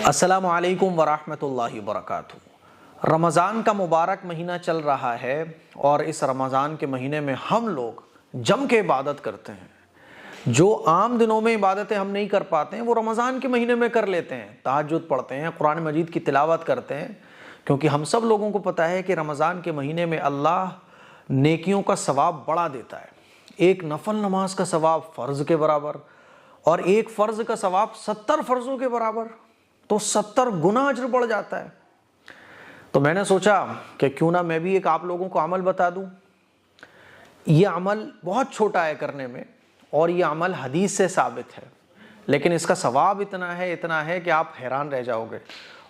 السلام علیکم ورحمۃ اللہ وبرکاتہ۔ رمضان کا مبارک مہینہ چل رہا ہے اور اس رمضان کے مہینے میں ہم لوگ جم کے عبادت کرتے ہیں۔ جو عام دنوں میں عبادتیں ہم نہیں کر پاتے ہیں وہ رمضان کے مہینے میں کر لیتے ہیں، تہجد پڑھتے ہیں، قرآن مجید کی تلاوت کرتے ہیں، کیونکہ ہم سب لوگوں کو پتہ ہے کہ رمضان کے مہینے میں اللہ نیکیوں کا ثواب بڑھا دیتا ہے۔ ایک نفل نماز کا ثواب فرض کے برابر اور ایک فرض کا ثواب 70 فرضوں کے برابر، تو 70 گنا اجر بڑھ جاتا ہے۔ تو میں نے سوچا کہ کیوں نہ میں بھی ایک آپ لوگوں کو عمل بتا دوں۔ یہ عمل بہت چھوٹا ہے کرنے میں اور یہ عمل حدیث سے ثابت ہے، لیکن اس کا ثواب اتنا ہے کہ آپ حیران رہ جاؤ گے،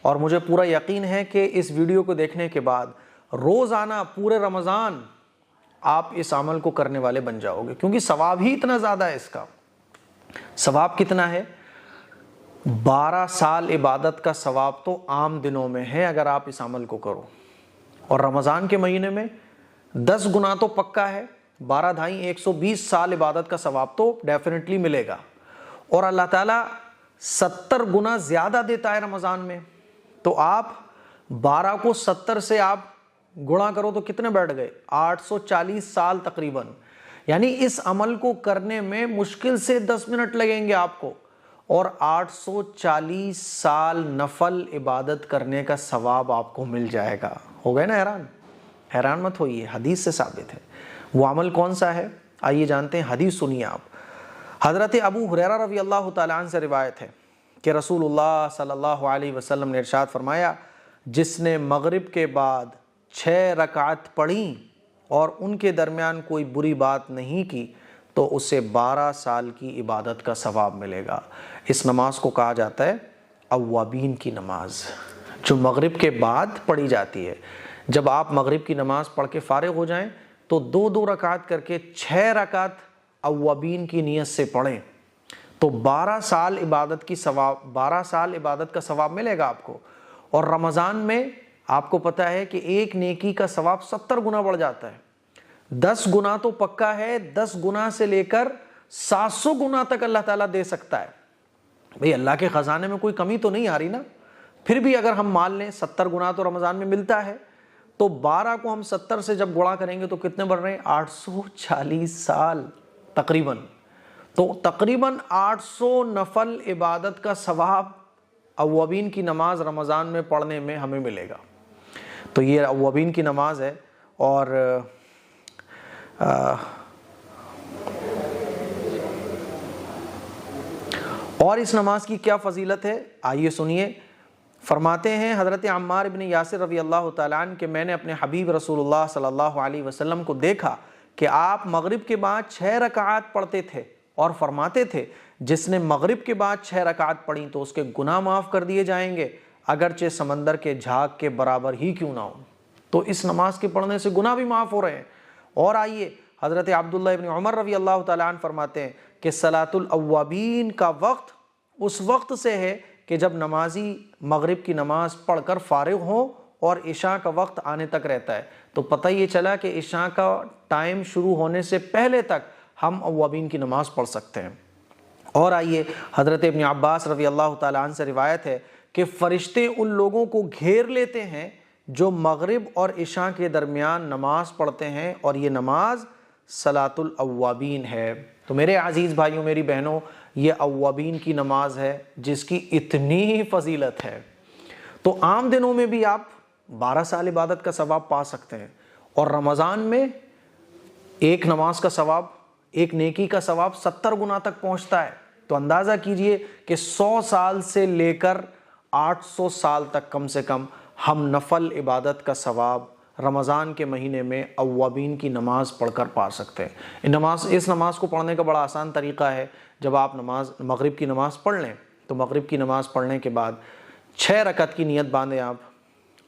اور مجھے پورا یقین ہے کہ اس ویڈیو کو دیکھنے کے بعد روزانہ پورے رمضان آپ اس عمل کو کرنے والے بن جاؤ گے، کیونکہ ثواب ہی اتنا زیادہ ہے۔ اس کا ثواب کتنا ہے؟ 12 سال عبادت کا ثواب تو عام دنوں میں ہے اگر آپ اس عمل کو کرو، اور رمضان کے مہینے میں 10 گنا تو پکا ہے، 12 دھائی 120 سال عبادت کا ثواب تو ڈیفینیٹلی ملے گا، اور اللہ تعالیٰ 70 گنا زیادہ دیتا ہے رمضان میں۔ تو آپ 12 کو 70 سے آپ گنا کرو تو کتنے بیٹھ گئے؟ 840 سال تقریباً۔ یعنی اس عمل کو کرنے میں مشکل سے 10 منٹ لگیں گے آپ کو، اور 840 سال نفل عبادت کرنے کا ثواب آپ کو مل جائے گا۔ ہو گئے نا حیران؟ حیران مت ہوئیے، حدیث سے ثابت ہے۔ وہ عمل کون سا ہے؟ آئیے جانتے ہیں، حدیث سنیے آپ۔ حضرت ابو ہریرہ رضی اللہ تعالیٰ عنہ سے روایت ہے کہ رسول اللہ صلی اللہ علیہ وسلم نے ارشاد فرمایا، جس نے مغرب کے بعد 6 رکعت پڑھی اور ان کے درمیان کوئی بری بات نہیں کی تو اسے 12 سال کی عبادت کا ثواب ملے گا۔ اس نماز کو کہا جاتا ہے اوابین کی نماز، جو مغرب کے بعد پڑھی جاتی ہے۔ جب آپ مغرب کی نماز پڑھ کے فارغ ہو جائیں تو 2 رکعت کر کے 6 رکعت اوابین کی نیت سے پڑھیں، تو 12 سال عبادت کا ثواب ملے گا آپ کو۔ اور رمضان میں آپ کو پتہ ہے کہ ایک نیکی کا ثواب 70 گنا بڑھ جاتا ہے۔ 10 گنا تو پکا ہے، 10 گنا سے لے کر 700 گنا تک اللہ تعالیٰ دے سکتا ہے۔ بھئی اللہ کے خزانے میں کوئی کمی تو نہیں آ رہی نا؟ پھر بھی اگر ہم مان لیں 70 گنا تو رمضان میں ملتا ہے، تو 12 کو ہم 70 سے جب گڑا کریں گے تو کتنے بڑھ رہے ہیں؟ 840 سال تقریباً۔ تو تقریباً 800 نفل عبادت کا ثواب اوابین کی نماز رمضان میں پڑھنے میں ہمیں ملے گا۔ تو یہ اوابین کی نماز ہے، اور اس نماز کی کیا فضیلت ہے آئیے سنیے۔ فرماتے ہیں حضرت عمار بن یاسر رضی اللہ تعالیٰ عنہ کہ میں نے اپنے حبیب رسول اللہ صلی اللہ علیہ وسلم کو دیکھا کہ آپ مغرب کے بعد 6 رکعات پڑھتے تھے، اور فرماتے تھے جس نے مغرب کے بعد 6 رکعات پڑھی تو اس کے گناہ معاف کر دیے جائیں گے، اگرچہ سمندر کے جھاگ کے برابر ہی کیوں نہ ہو۔ تو اس نماز کے پڑھنے سے گناہ بھی معاف ہو رہے ہیں۔ اور آئیے حضرت عبداللہ ابن عمر رضی اللہ تعالیٰ عنہ فرماتے ہیں کہ صلاۃ الاوابین کا وقت اس وقت سے ہے کہ جب نمازی مغرب کی نماز پڑھ کر فارغ ہوں اور عشاء کا وقت آنے تک رہتا ہے۔ تو پتہ یہ چلا کہ عشاء کا ٹائم شروع ہونے سے پہلے تک ہم اوابین کی نماز پڑھ سکتے ہیں۔ اور آئیے حضرت ابن عباس رضی اللہ تعالیٰ عنہ سے روایت ہے کہ فرشتے ان لوگوں کو گھیر لیتے ہیں جو مغرب اور عشاء کے درمیان نماز پڑھتے ہیں، اور یہ نماز صلاۃ الاوابین ہے۔ تو میرے عزیز بھائیوں، میری بہنوں، یہ اوابین کی نماز ہے جس کی اتنی فضیلت ہے۔ تو عام دنوں میں بھی آپ 12 سال عبادت کا ثواب پا سکتے ہیں، اور رمضان میں ایک نماز کا ثواب، ایک نیکی کا ثواب 70 گنا تک پہنچتا ہے۔ تو اندازہ کیجئے کہ 100 سال سے لے کر 800 سال تک کم سے کم ہم نفل عبادت کا ثواب رمضان کے مہینے میں اوابین کی نماز پڑھ کر پا سکتے ہیں۔ اس نماز کو پڑھنے کا بڑا آسان طریقہ ہے۔ جب آپ مغرب کی نماز پڑھ لیں تو مغرب کی نماز پڑھنے کے بعد 6 رکعت کی نیت باندھیں آپ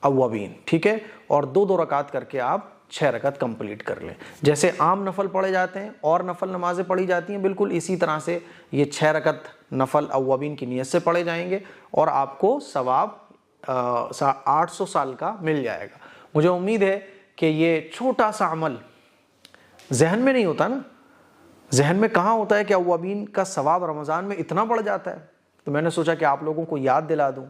اوابین، ٹھیک ہے، اور 2 رکعت کر کے آپ 6 رکعت کمپلیٹ کر لیں۔ جیسے عام نفل پڑھے جاتے ہیں اور نفل نمازیں پڑھی جاتی ہیں، بالکل اسی طرح سے یہ 6 رکعت نفل اوابین کی نیت سے پڑھے جائیں گے، اور آپ کو ثواب 800 سال کا مل جائے گا۔ مجھے امید ہے کہ یہ چھوٹا سا عمل ذہن میں نہیں ہوتا نا، ذہن میں کہاں ہوتا ہے کہ اوابین کا ثواب رمضان میں اتنا بڑھ جاتا ہے، تو میں نے سوچا کہ آپ لوگوں کو یاد دلا دوں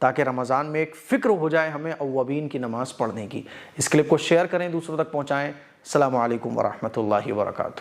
تاکہ رمضان میں ایک فکر ہو جائے ہمیں اوابین کی نماز پڑھنے کی۔ اس کلپ کو شیئر کریں، دوسروں تک پہنچائیں۔ السلام علیکم ورحمۃ اللہ وبرکاتہ۔